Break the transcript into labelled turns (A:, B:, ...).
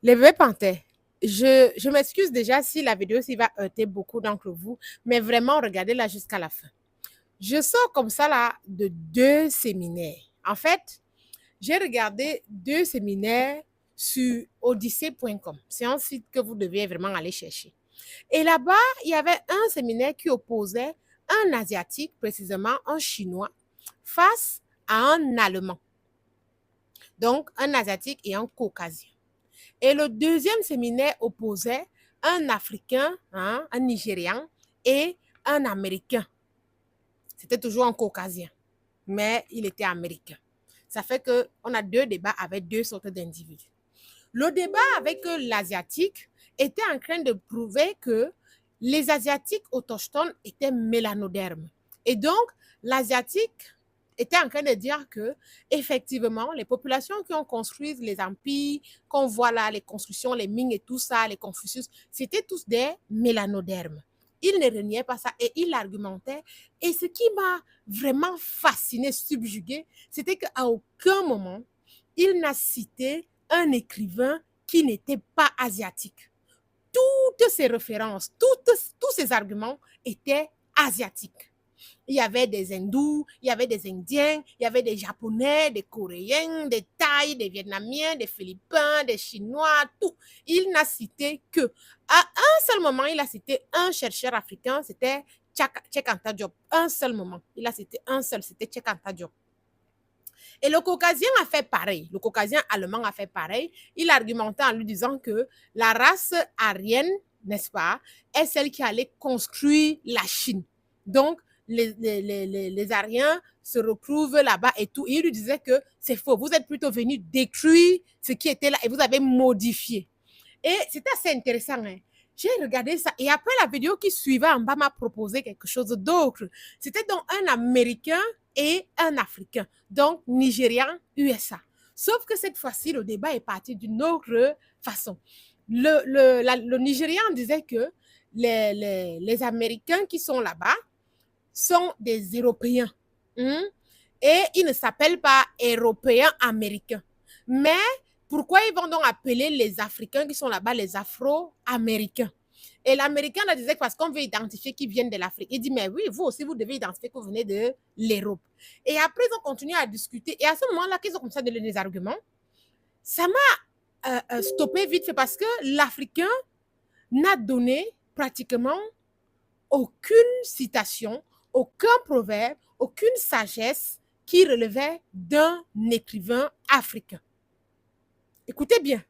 A: Les bébés panthères, je m'excuse déjà si la vidéo s'y va heurter beaucoup d'entre vous, mais vraiment, regardez-la jusqu'à la fin. Je sors comme ça là de 2 séminaires. En fait, j'ai regardé 2 séminaires sur odyssée.com. C'est un site que vous devez vraiment aller chercher. Et là-bas, il y avait un séminaire qui opposait un Asiatique, précisément un Chinois, face à un Allemand. Donc, un Asiatique et un Caucasien. Et le deuxième séminaire opposait un Africain, un Nigérian et un Américain. C'était toujours un Caucasien, mais il était américain. Ça fait qu'on a 2 débats avec 2 sortes d'individus. Le débat avec l'Asiatique était en train de prouver que les Asiatiques autochtones étaient mélanodermes. Et donc, l'Asiatique était en train de dire que, effectivement, les populations qui ont construit les empires, qu'on voit là, les constructions, les Ming et tout ça, les Confucius, c'était tous des mélanodermes. Il ne reniait pas ça et il argumentait. Et ce qui m'a vraiment fasciné, subjugué, c'était qu'à aucun moment, il n'a cité un écrivain qui n'était pas asiatique. Toutes ses références, tous ses arguments étaient asiatiques. Il y avait des hindous, il y avait des indiens, il y avait des japonais, des coréens, des thaïs, des vietnamiens, des philippins, des chinois, tout. Il n'a cité que, à un seul moment, il a cité un chercheur africain, c'était Cheikh Anta Diop. Un seul moment, il a cité un seul, c'était Cheikh Anta Diop. Et le caucasien a fait pareil. Le caucasien allemand a fait pareil. Il argumentait en lui disant que la race aryenne, n'est-ce pas, est celle qui allait construire la Chine. Donc, les Aryens se retrouvent là-bas et tout. Et il lui disait que c'est faux. Vous êtes plutôt venus détruire ce qui était là et vous avez modifié. Et c'était assez intéressant. Hein. J'ai regardé ça et après la vidéo qui suivait en bas m'a proposé quelque chose d'autre. C'était donc un Américain et un Africain, donc Nigérian, USA. Sauf que cette fois-ci, le débat est parti d'une autre façon. Le Nigérian disait que les Américains qui sont là-bas sont des Européens. Et ils ne s'appellent pas Européens américains. Mais pourquoi ils vont donc appeler les Africains qui sont là-bas les Afro-Américains? Et l'Américain là disait que parce qu'on veut identifier qu'ils viennent de l'Afrique. Il dit, mais oui, vous aussi, vous devez identifier que vous venez de l'Europe. Et après, ils ont continué à discuter. Et à ce moment-là, qu'ils ont commencé à donner des arguments, ça m'a stoppé vite fait parce que l'Africain n'a donné pratiquement aucune citation, aucun proverbe, aucune sagesse qui relevait d'un écrivain africain. Écoutez bien.